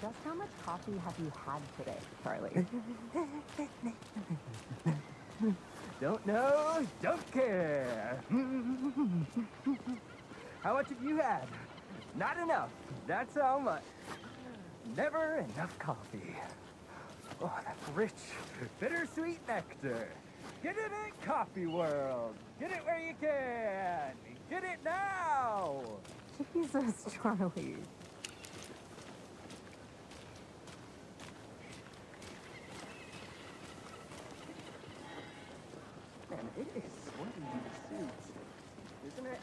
Just how much coffee have you had today, Charlie? Don't know, don't care. How much have you had? Not enough. That's how much. Never enough coffee. Oh, that rich, bittersweet nectar. Get it in Coffee World. Get it where you can. Get it now. Jesus, Charlie. Man, it is sweaty in the suits, isn't it,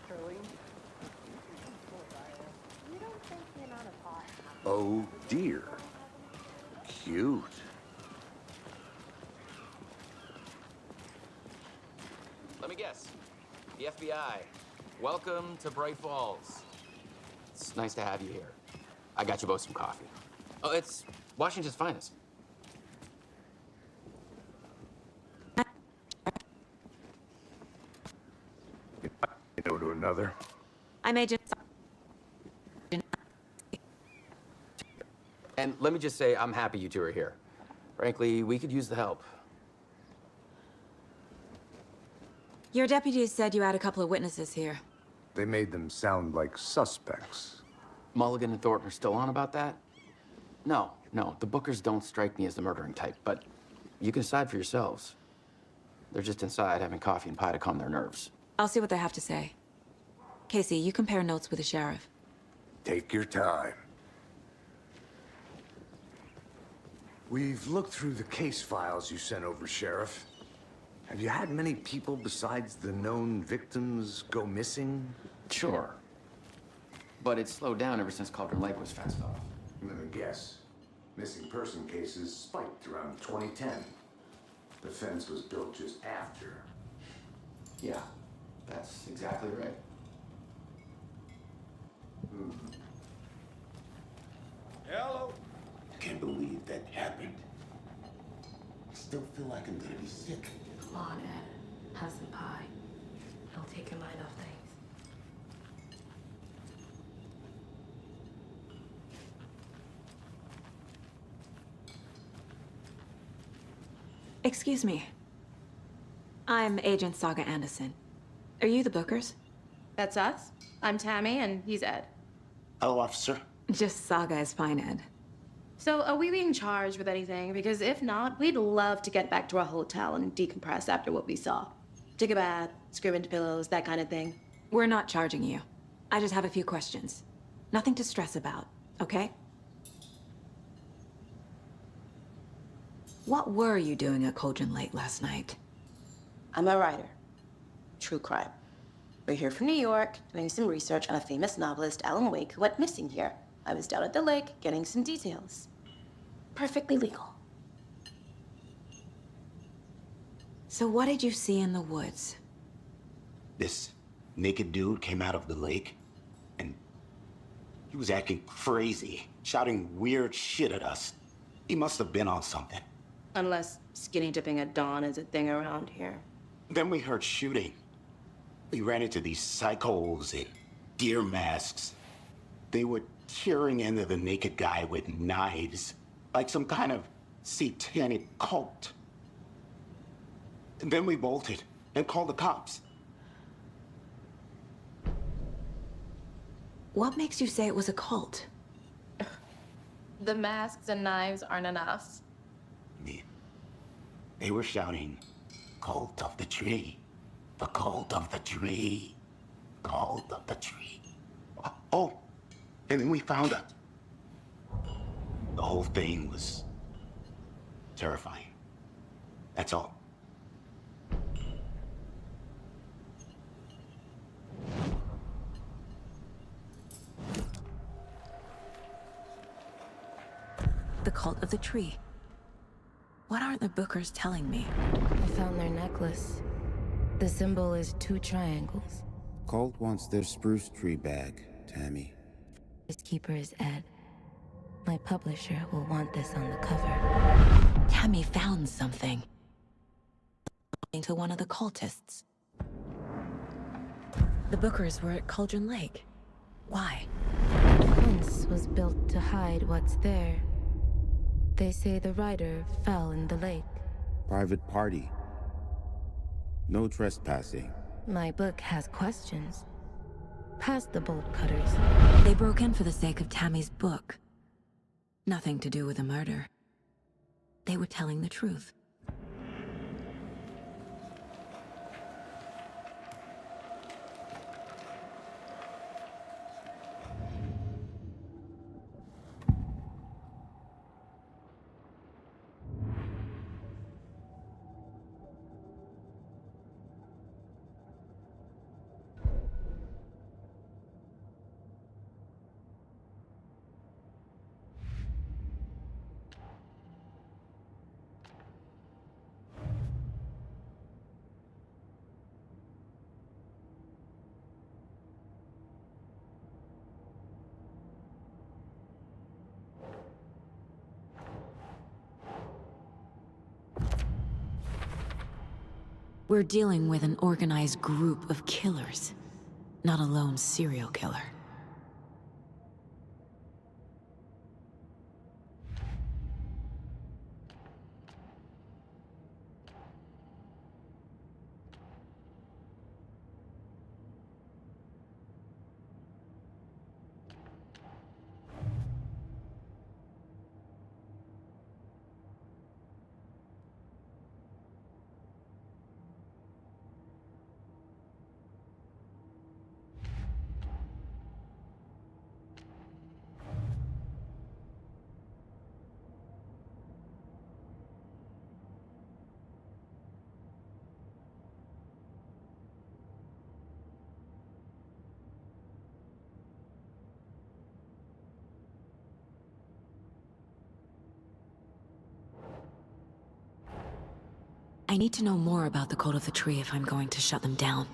Charlene? You don't think the amount of hot... Oh dear. Cute. Let me guess. The FBI. Welcome to Bright Falls. It's nice to have you here. I got you both some coffee. Oh, it's Washington's finest. You know to another. I'm Agent. And let me just say, I'm happy you two are here. Frankly, we could use the help. Your deputies said you had a couple of witnesses here. They made them sound like suspects. Mulligan and Thornton are still on about that? No, the Bookers don't strike me as the murdering type, but you can decide for yourselves. They're just inside having coffee and pie to calm their nerves. I'll see what they have to say. Casey, you compare notes with the sheriff. Take your time. We've looked through the case files you sent over, Sheriff. Have you had many people besides the known victims go missing? Sure. But it's slowed down ever since Cauldron Lake was fenced off. Let me guess. Missing person cases spiked around 2010. The fence was built just after. Yeah, that's exactly right. Hello. Can't believe that happened. I still feel like I'm gonna be sick. Come on, Ed. Have some pie. It'll take your mind off things. Excuse me. I'm Agent Saga Anderson. Are you the Bookers? That's us. I'm Tammy, and he's Ed. Hello, officer. Just Saga is fine, Ed. So, are we being charged with anything? Because if not, we'd love to get back to our hotel and decompress after what we saw. Take a bath, scream into pillows, that kind of thing. We're not charging you. I just have a few questions. Nothing to stress about, okay? What were you doing at Cauldron Lake last night? I'm a writer. True crime. We're here from New York, doing some research on a famous novelist, Alan Wake, who went missing here. I was down at the lake, getting some details. Perfectly legal. So what did you see in the woods? This naked dude came out of the lake, and he was acting crazy, shouting weird shit at us. He must have been on something. Unless skinny dipping at dawn is a thing around here. Then we heard shooting. We ran into these psychos in deer masks. They were tearing into the naked guy with knives, like some kind of satanic cult. And then we bolted and called the cops. What makes you say it was a cult? The masks and knives aren't enough. They were shouting, "Cult of the tree, the cult of the tree, cult of the tree." Oh, and then we found it. The whole thing was terrifying. That's all. The cult of the tree. What aren't the Bookers telling me? I found their necklace. The symbol is 2 triangles. Cult wants their spruce tree back, Tammy. His keeper is Ed. My publisher will want this on the cover. Tammy found something. To one of the cultists. The Bookers were at Cauldron Lake. Why? One house was built to hide what's there. They say the writer fell in the lake. Private party. No trespassing. My book has questions. Past the bolt cutters. They broke in for the sake of Tammy's book. Nothing to do with a murder. They were telling the truth. We're dealing with an organized group of killers, not a lone serial killer. I need to know more about the Code of the Tree if I'm going to shut them down.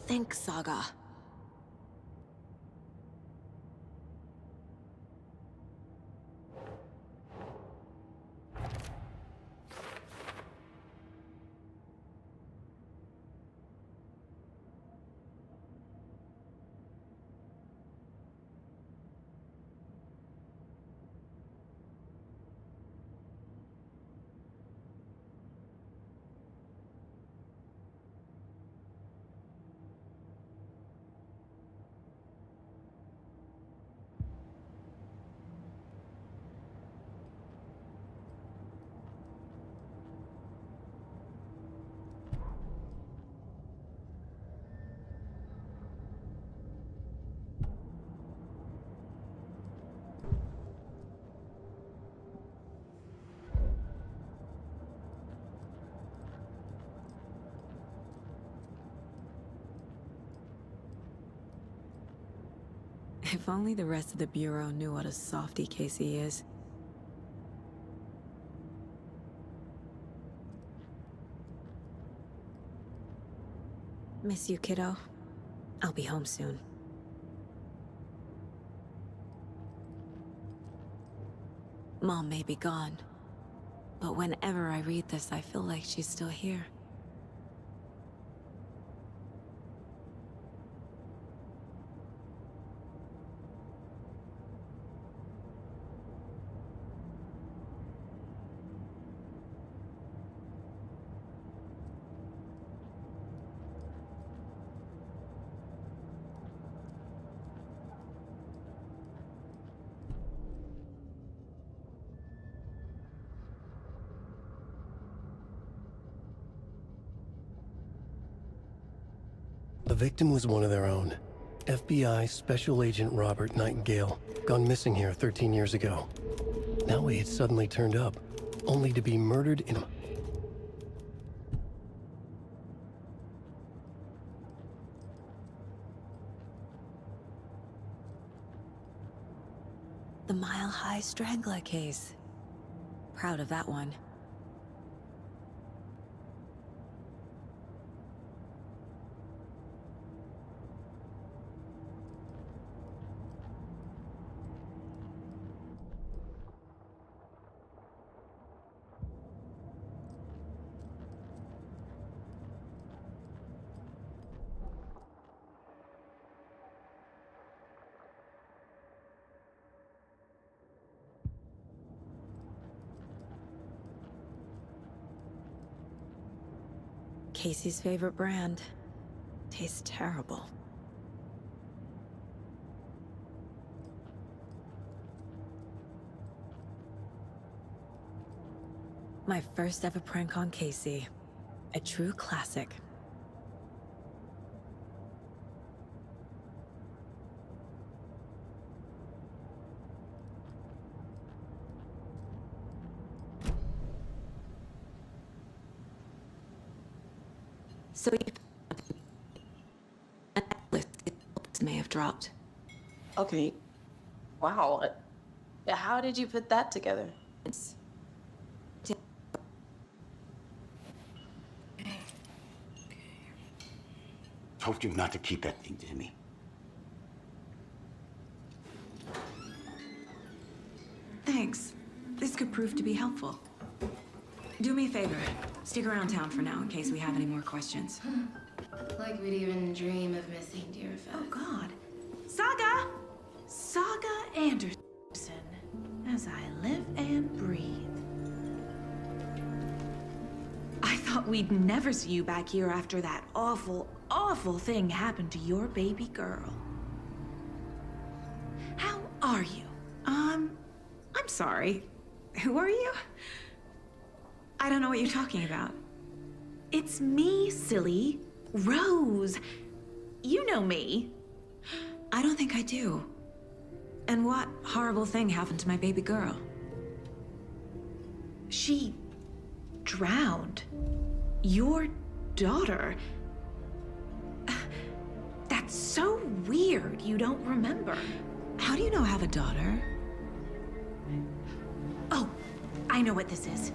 Think, Saga. If only the rest of the Bureau knew what a softy Casey is. Miss you, kiddo. I'll be home soon. Mom may be gone, but whenever I read this, I feel like she's still here. The victim was one of their own. FBI Special Agent Robert Nightingale, gone missing here 13 years ago. Now he had suddenly turned up, only to be murdered in a... The Mile High Strangler case. Proud of that one. Casey's favorite brand. Tastes terrible. My first ever prank on Casey. A true classic. So may have dropped. Okay. Wow. How did you put that together? Told you not to keep that thing to me. Thanks. This could prove to be helpful. Do me a favor. Stick around town for now in case we have any more questions. Like we'd even dream of missing dear Fez. Oh, God. Saga Anderson. As I live and breathe. I thought we'd never see you back here after that awful, awful thing happened to your baby girl. How are you? I'm sorry. Who are you? I don't know what you're talking about. It's me, silly. Rose. You know me. I don't think I do. And what horrible thing happened to my baby girl? She drowned. Your daughter. That's so weird you don't remember. How do you know I have a daughter? Oh, I know what this is.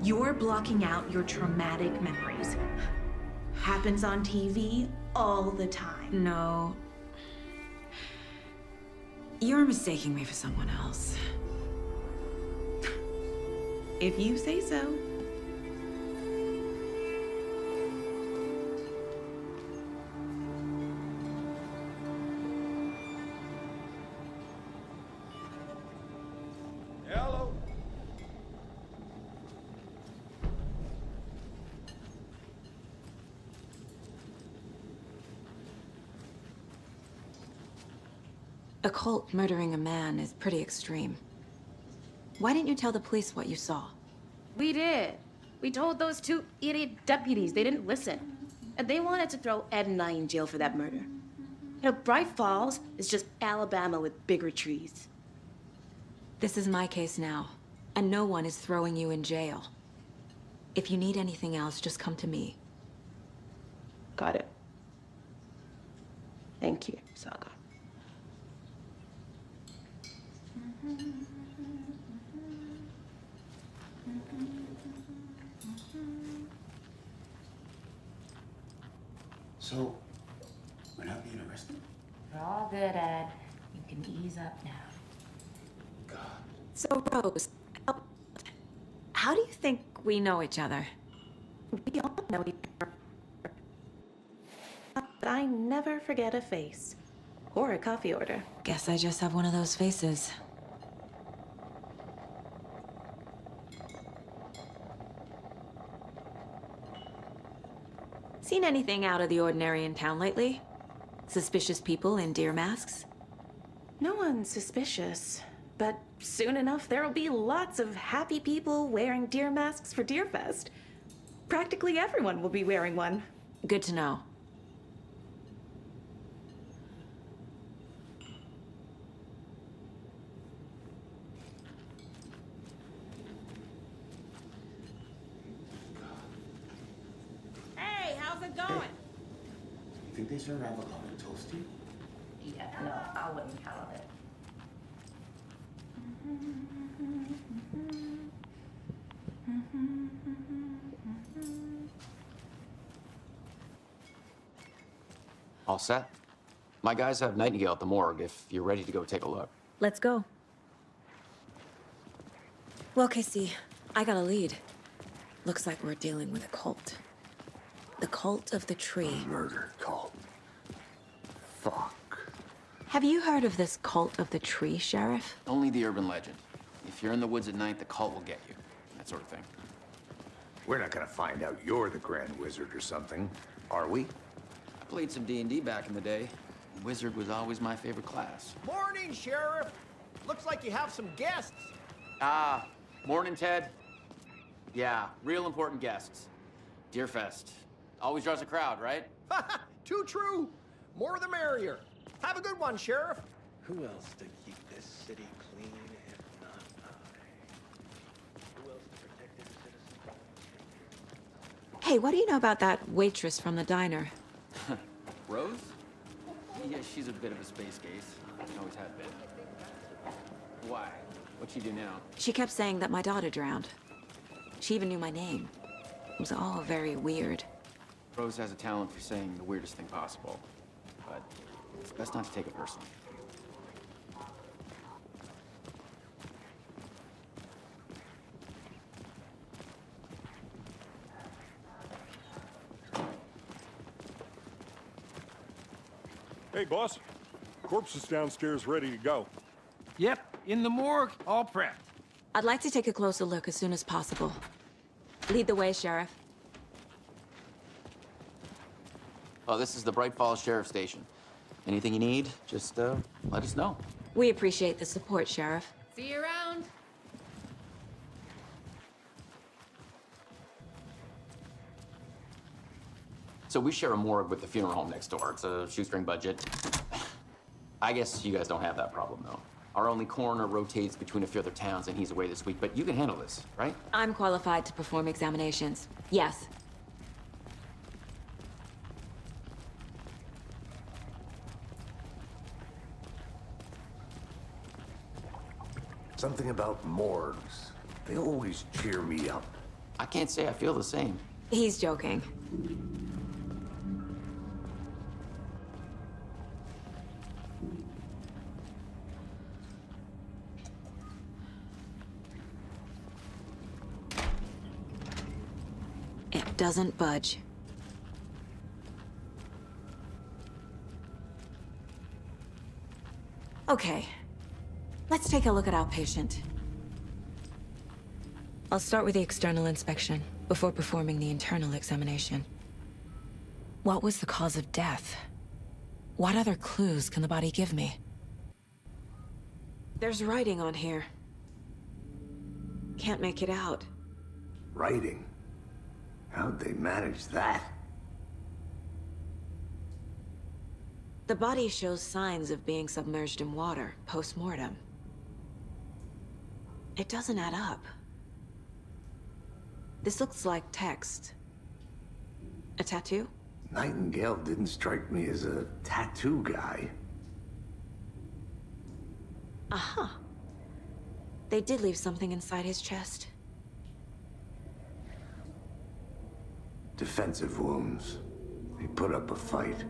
You're blocking out your traumatic memories. Happens on TV all the time. No. You're mistaking me for someone else. If you say so. Hello. A cult murdering a man is pretty extreme. Why didn't you tell the police what you saw? We did. We told those two idiot deputies. They didn't listen. And they wanted to throw Ed and I in jail for that murder. You know, Bright Falls is just Alabama with bigger trees. This is my case now, and no one is throwing you in jail. If you need anything else, just come to me. Got it. Thank you, Saga. So, we're not being arrested? You're all good, Ed. You can ease up now. God. So, Rose, how do you think we know each other? We all know each other. But I never forget a face. Or a coffee order. Guess I just have one of those faces. Seen anything out of the ordinary in town lately? Suspicious people in deer masks? No one's suspicious. But soon enough, there'll be lots of happy people wearing deer masks for Deerfest. Practically everyone will be wearing one. Good to know. Hey, how's it going? You think they serve avocado toast here? Yeah, no, I wouldn't count on it. All set? My guys have Nightingale at the morgue if you're ready to go take a look. Let's go. Well, Casey, I got a lead. Looks like we're dealing with a cult. The cult of the tree. Murder cult. Fuck. Have you heard of this cult of the tree, Sheriff? Only the urban legend. If you're in the woods at night, the cult will get you. That sort of thing. We're not gonna find out you're the Grand Wizard or something, are we? I played some D&D back in the day. Wizard was always my favorite class. Morning, Sheriff. Looks like you have some guests. Ah, morning, Ted. Yeah, real important guests. Deerfest. Always draws a crowd, right? Too true. More the merrier. Have a good one, Sheriff. Who else to keep this city clean if not I? Who else to protect its citizens? Hey, what do you know about that waitress from the diner? Rose? Yeah, she's a bit of a space case. Always had been. Why? What'd she do now? She kept saying that my daughter drowned. She even knew my name. It was all very weird. Rose has a talent for saying the weirdest thing possible. But it's best not to take it personally. Hey, boss. Corpse is downstairs ready to go. Yep, in the morgue, all prepped. I'd like to take a closer look as soon as possible. Lead the way, Sheriff. Oh, this is the Bright Falls Sheriff Station. Anything you need, just let us know. We appreciate the support, Sheriff. See you around. So we share a morgue with the funeral home next door. It's a shoestring budget. I guess you guys don't have that problem, though. Our only coroner rotates between a few other towns, and he's away this week, but you can handle this, right? I'm qualified to perform examinations. Yes. Something about morgues. They always cheer me up. I can't say I feel the same. He's joking. It doesn't budge. Okay. Let's take a look at our patient. I'll start with the external inspection before performing the internal examination. What was the cause of death? What other clues can the body give me? There's writing on here. Can't make it out. Writing? How'd they manage that? The body shows signs of being submerged in water post-mortem. It doesn't add up. This looks like text. A tattoo? Nightingale didn't strike me as a tattoo guy. Uh-huh. They did leave something inside his chest. Defensive wounds. He put up a fight.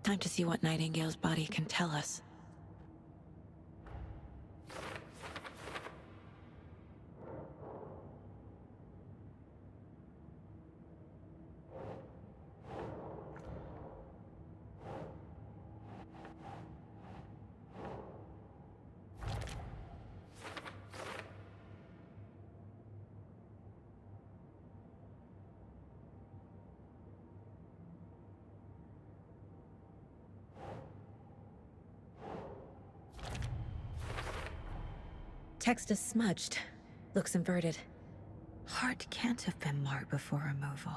Time to see what Nightingale's body can tell us. Text is smudged. Looks inverted. Heart can't have been marked before removal.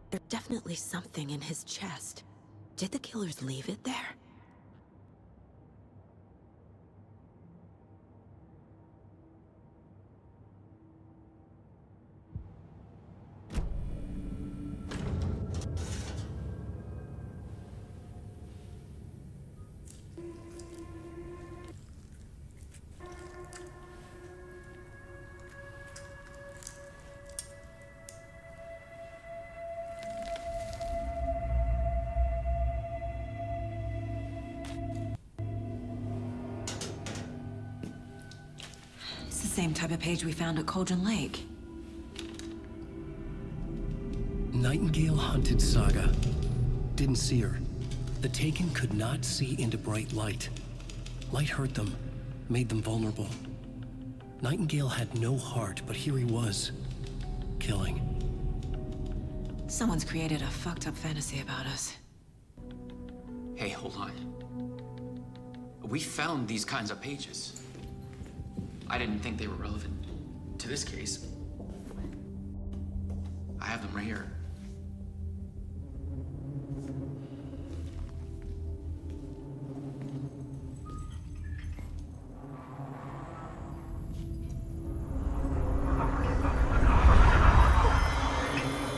There's definitely something in his chest. Did the killers leave it there? Same type of page we found at Cauldron Lake. Nightingale Hunted Saga. Didn't see her. The Taken could not see into bright light. Light hurt them, made them vulnerable. Nightingale had no heart, but here he was, killing. Someone's created a fucked up fantasy about us. Hey, hold on. We found these kinds of pages. I didn't think they were relevant to this case. I have them right here.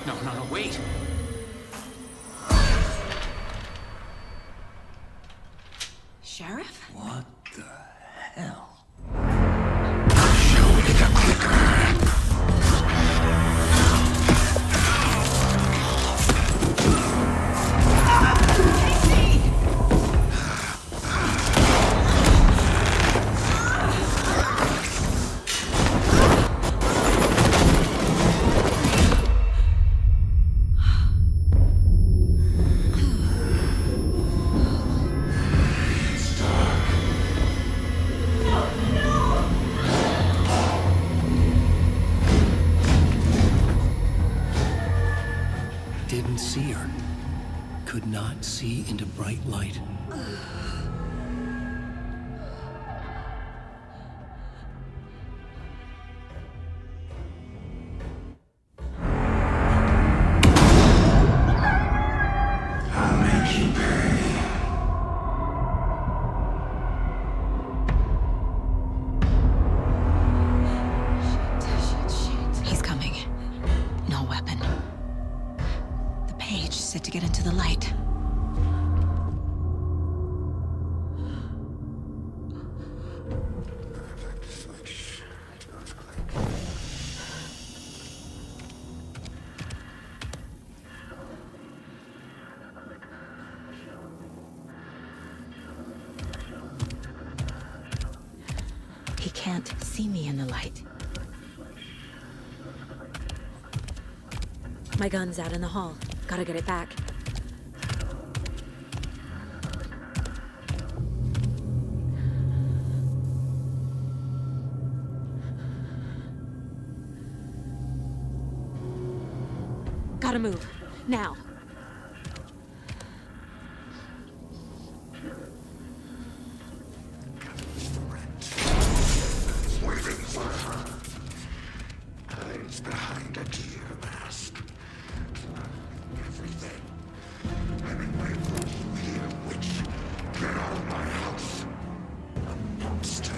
No, wait. Sheriff? What the hell? Didn't see her. Could not see into bright light. I'll make you pay. He's coming. No weapon. The page set to get into the light. He can't see me in the light. My gun's out in the hall. Gotta get it back. Gotta move. Now. Waiting for her. Hides behind a deer mask. Everything. Hemingway, you witch. Get out of my house. A monster.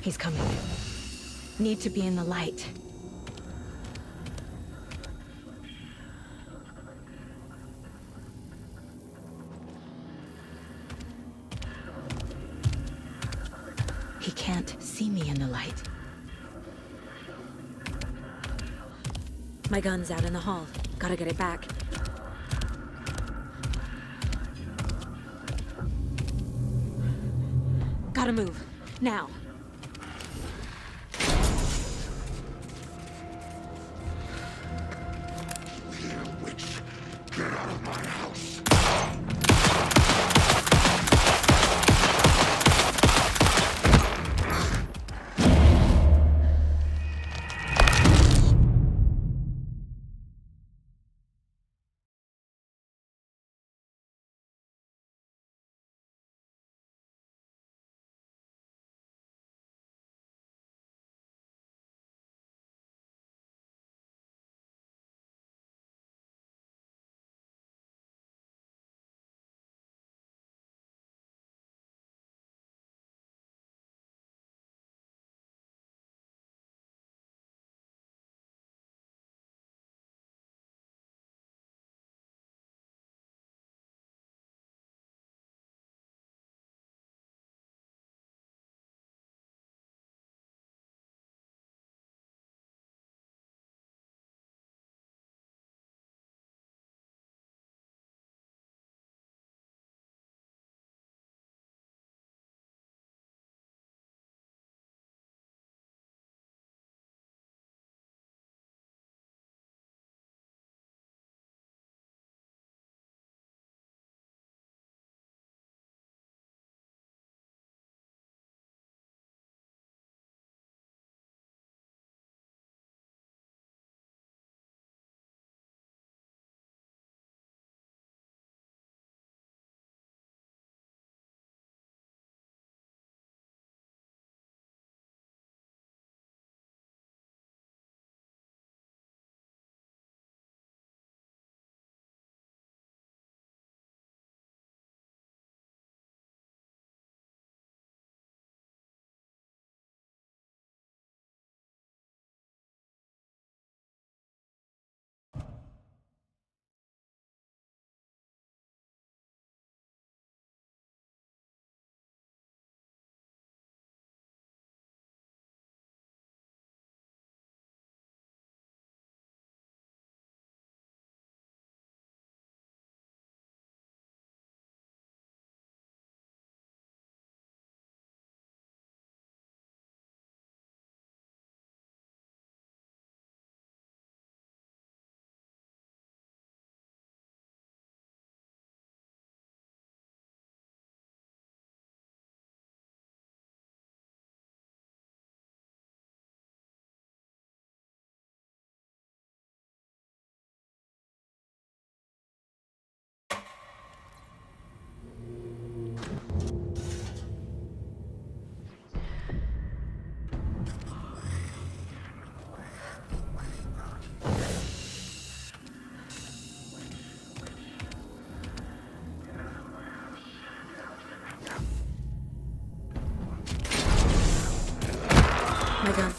He's coming. Need to be in the light. He can't see me in the light. My gun's out in the hall. Gotta get it back. Gotta move. Now. Get out of my house. My gun.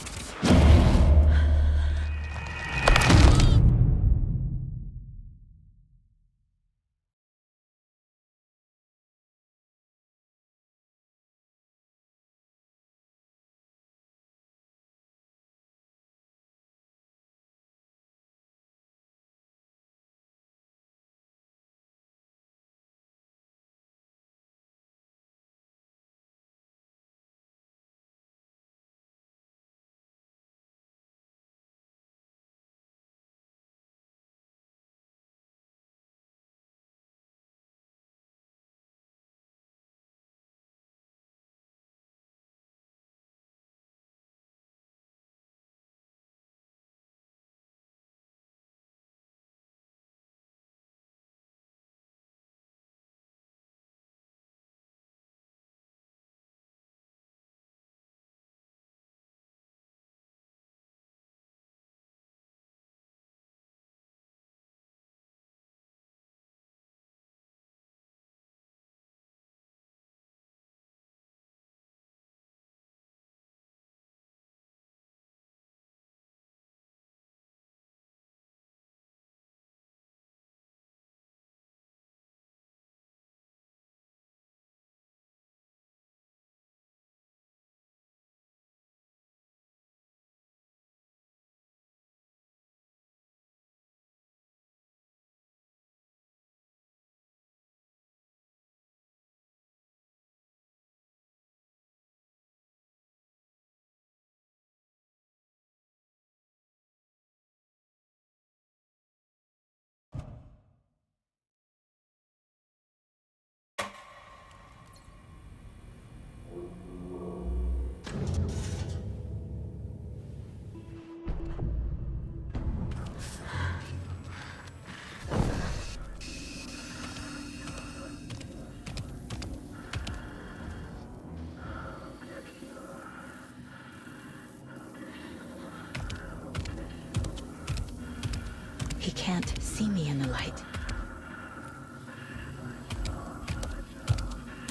can't see me in the light.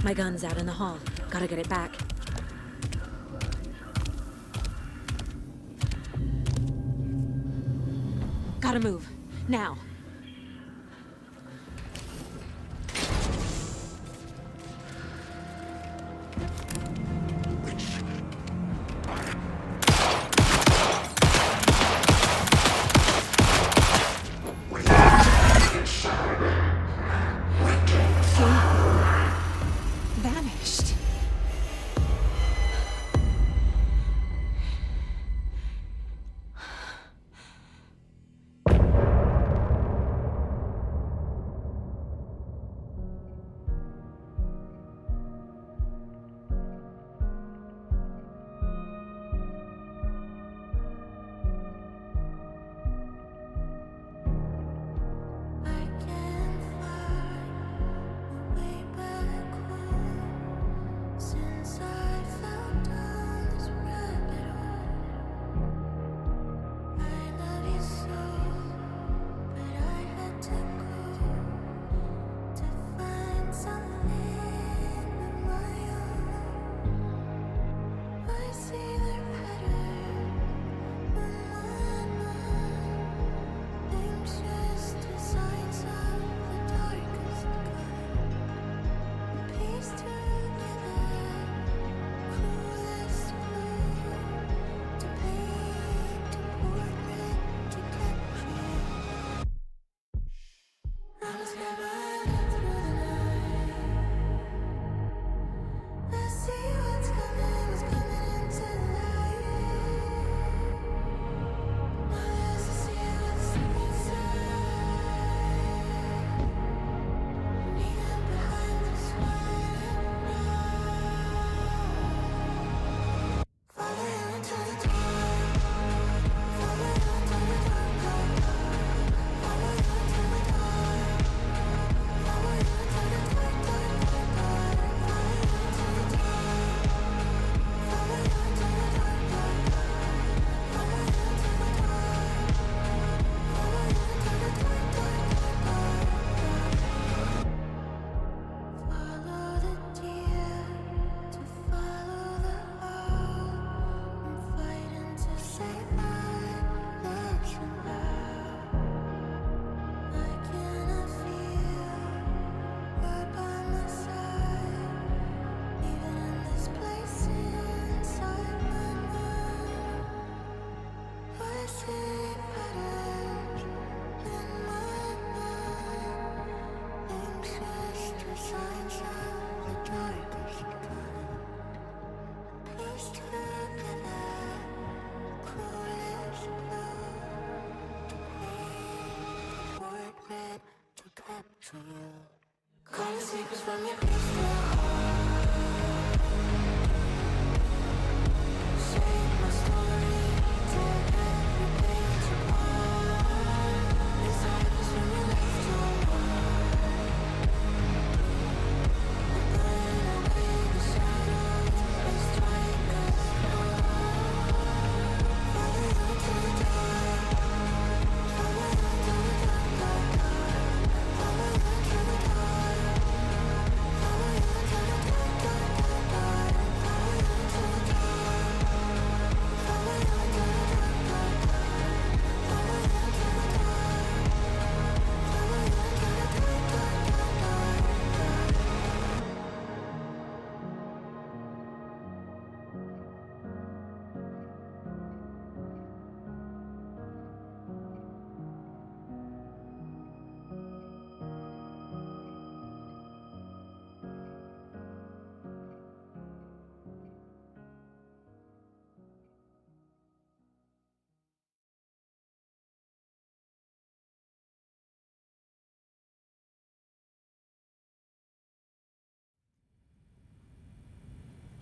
My gun's out in the hall. Gotta get it back. Gotta move. Now. Vanished.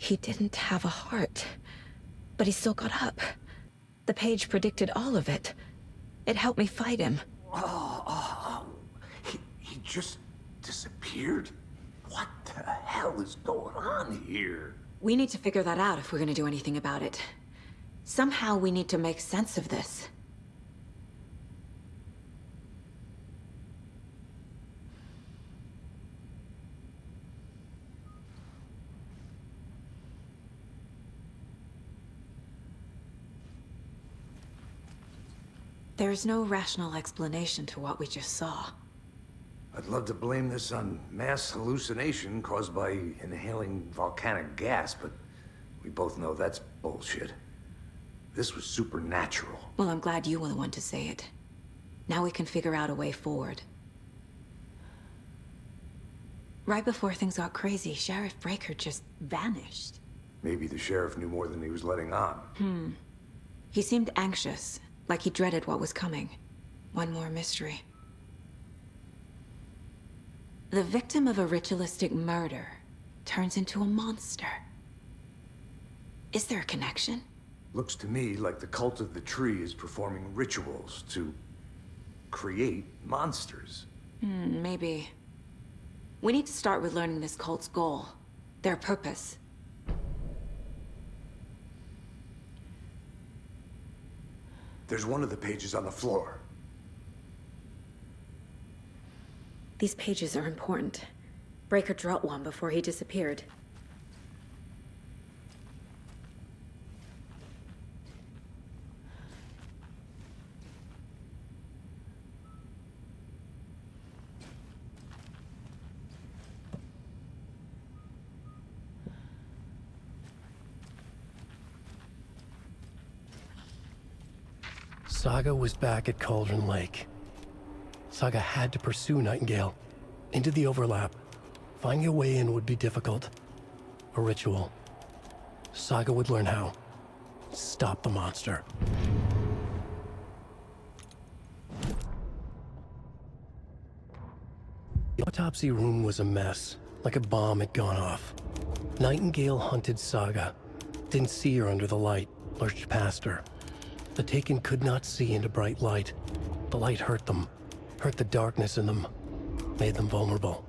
He didn't have a heart, but he still got up. The page predicted all of it. It helped me fight him. He just disappeared? What the hell is going on here? We need to figure that out if we're gonna do anything about it. Somehow we need to make sense of this. There's no rational explanation to what we just saw. I'd love to blame this on mass hallucination caused by inhaling volcanic gas, but we both know that's bullshit. This was supernatural. Well, I'm glad you were the one to say it. Now we can figure out a way forward. Right before things got crazy, Sheriff Breaker just vanished. Maybe the sheriff knew more than he was letting on. He seemed anxious, like he dreaded what was coming. One more mystery. The victim of a ritualistic murder turns into a monster. Is there a connection? Looks to me like the cult of the tree is performing rituals to create monsters. Maybe. We need to start with learning this cult's goal, their purpose. There's one of the pages on the floor. These pages are important. Breaker dropped one before he disappeared. Saga was back at Cauldron Lake. Saga had to pursue Nightingale into the overlap. Finding a way in would be difficult. A ritual. Saga would learn how. Stop the monster. The autopsy room was a mess, like a bomb had gone off. Nightingale hunted Saga. Didn't see her under the light, lurched past her. The Taken could not see into bright light. The light hurt them, hurt the darkness in them, made them vulnerable.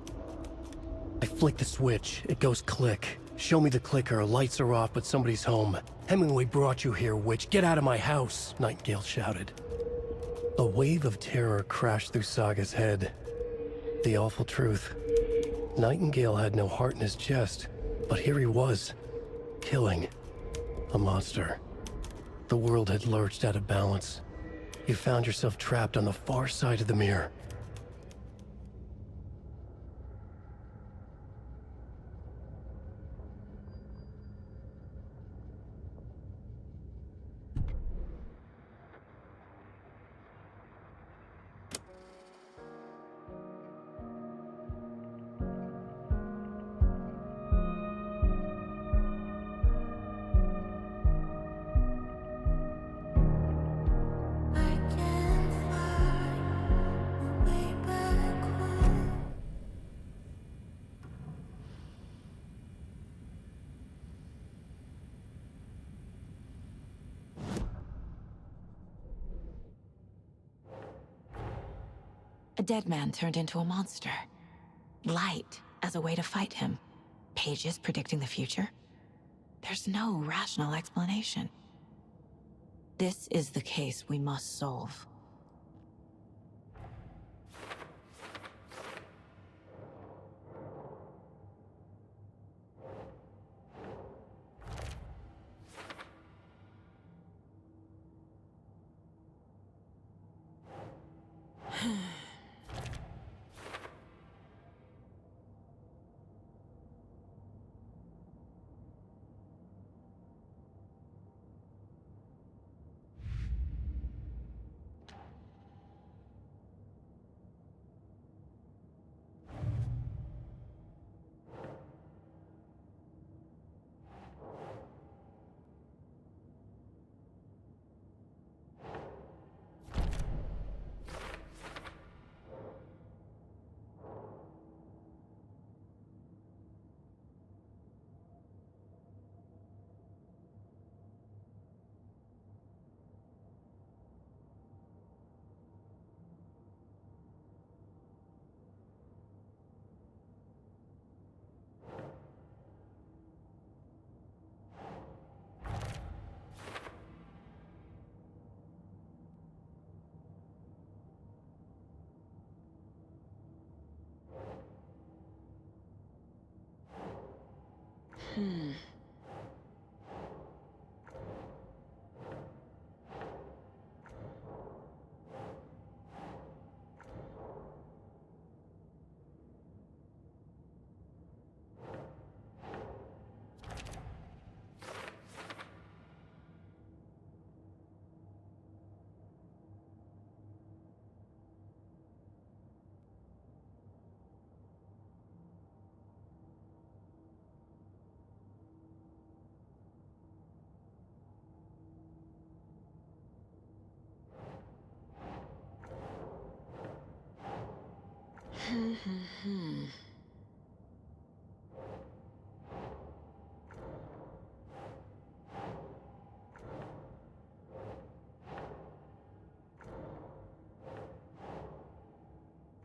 I flick the switch, it goes click. Show me the clicker, lights are off, but somebody's home. Hemingway brought you here, witch. Get out of my house, Nightingale shouted. A wave of terror crashed through Saga's head. The awful truth. Nightingale had no heart in his chest, but here he was, killing a monster. The world had lurched out of balance. You found yourself trapped on the far side of the mirror. A dead man turned into a monster. Light as a way to fight him. Pages predicting the future. There's no rational explanation. This is the case we must solve.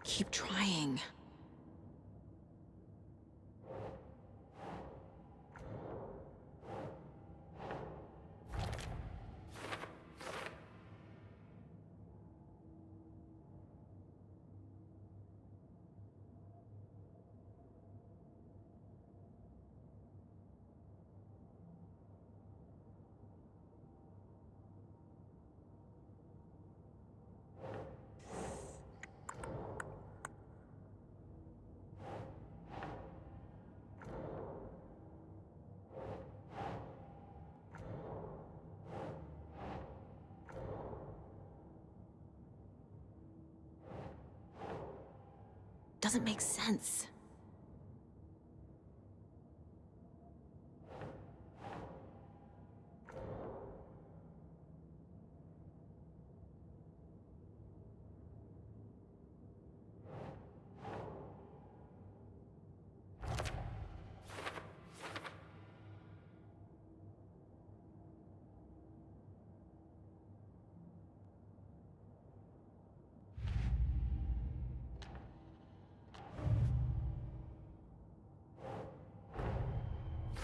Keep trying. Doesn't make sense.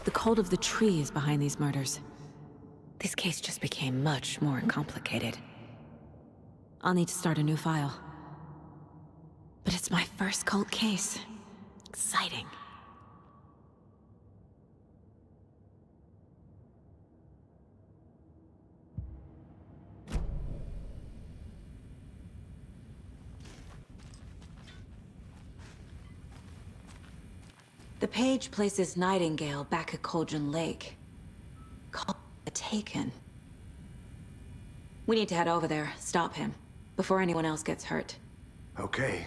The cult of the tree is behind these murders. This case just became much more complicated. I'll need to start a new file. But it's my first cult case. Exciting. The page places Nightingale back at Cauldron Lake. Call it taken. We need to head over there, stop him, before anyone else gets hurt. Okay.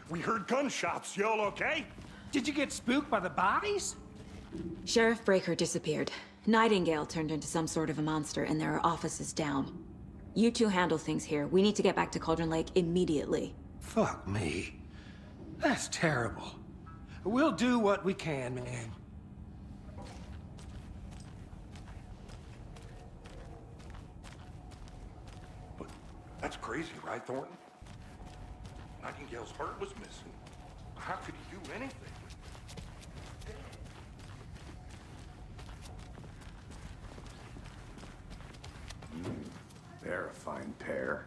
We heard gunshots. Y'all okay? Did you get spooked by the bodies? Sheriff Breaker disappeared. Nightingale turned into some sort of a monster, and there are offices down. You two handle things here. We need to get back to Cauldron Lake immediately. Fuck me. That's terrible. We'll do what we can, man. But that's crazy, right, Thornton? Nightingale's heart was missing. How could he do anything? They're a fine pair.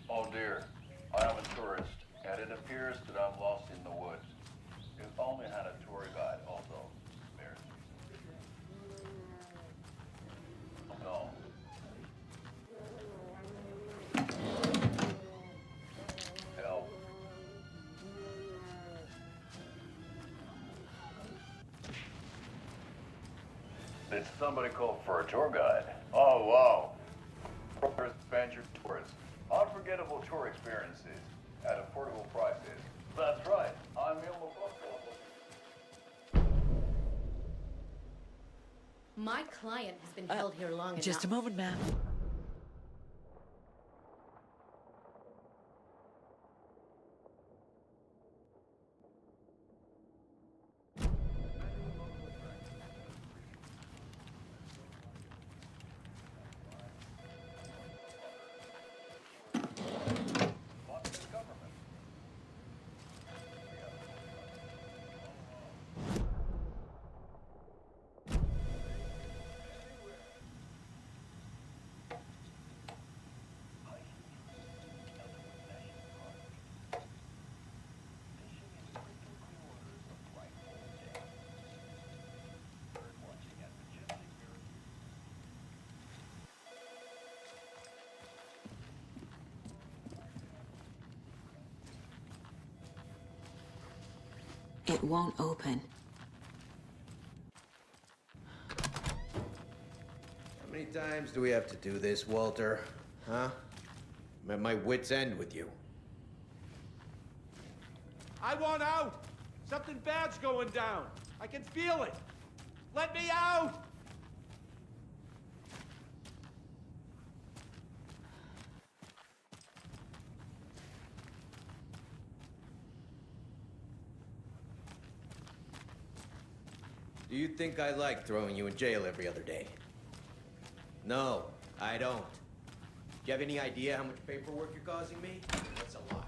Oh dear, I am a tourist, and it appears that I'm lost in the woods. If only had a tour guide, although spares me. No. Help. Did somebody call for a tour guide? Oh, wow. Expand your tours. Unforgettable tour experiences at affordable prices. That's right. I'm Ilmo. My client has been held here long enough. Just a moment, ma'am. It won't open. How many times do we have to do this, Walter? Huh? I'm at my wit's end with you. I want out! Something bad's going down. I can feel it. Let me out! Do you think I like throwing you in jail every other day? No, I don't. Do you have any idea how much paperwork you're causing me? That's a lot.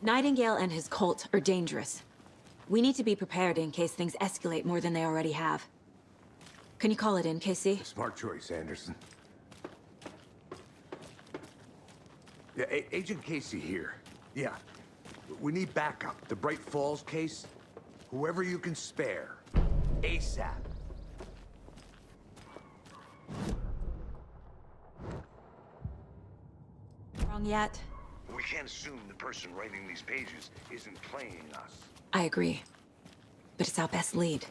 Nightingale and his cult are dangerous. We need to be prepared in case things escalate more than they already have. Can you call it in, Casey? Smart choice, Anderson. Yeah, Agent Casey here. Yeah. We need backup. The Bright Falls case, whoever you can spare. ASAP. Wrong yet? We can't assume the person writing these pages isn't playing us. I agree. But it's our best lead.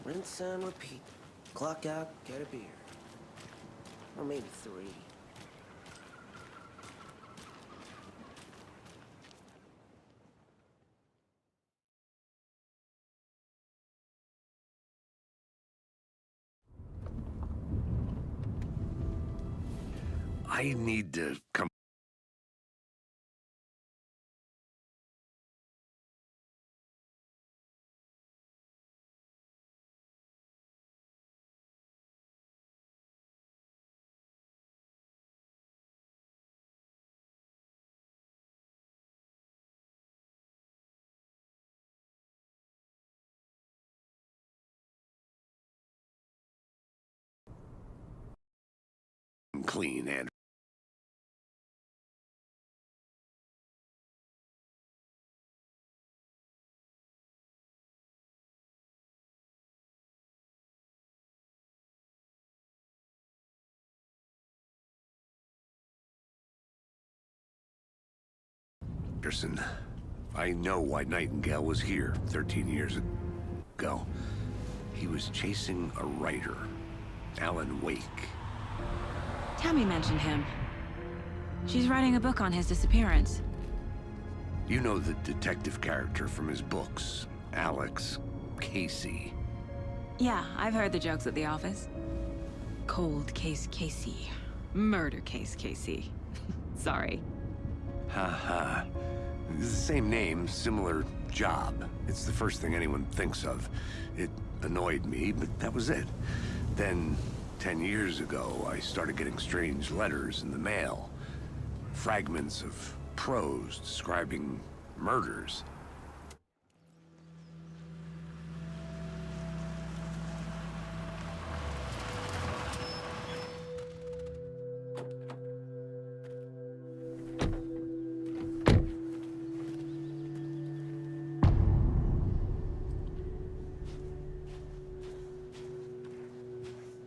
Rinse and repeat. Clock out, get a beer. Or maybe 3. I need to come. Clean and Anderson. I know why Nightingale was here 13 years ago. He was chasing a writer, Alan Wake. Tammy mentioned him. She's writing a book on his disappearance. You know the detective character from his books, Alex Casey. Yeah, I've heard the jokes at the office. Cold case Casey. Murder case Casey. Sorry. Haha. It's the same name, similar job. It's the first thing anyone thinks of. It annoyed me, but that was it. Then, 10 years ago, I started getting strange letters in the mail. Fragments of prose describing murders.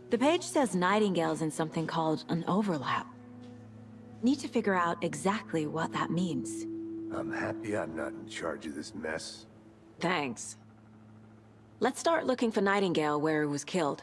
The page says Nightingale's in something called an overlap. Need to figure out exactly what that means. I'm happy I'm not in charge of this mess. Thanks. Let's start looking for Nightingale where he was killed.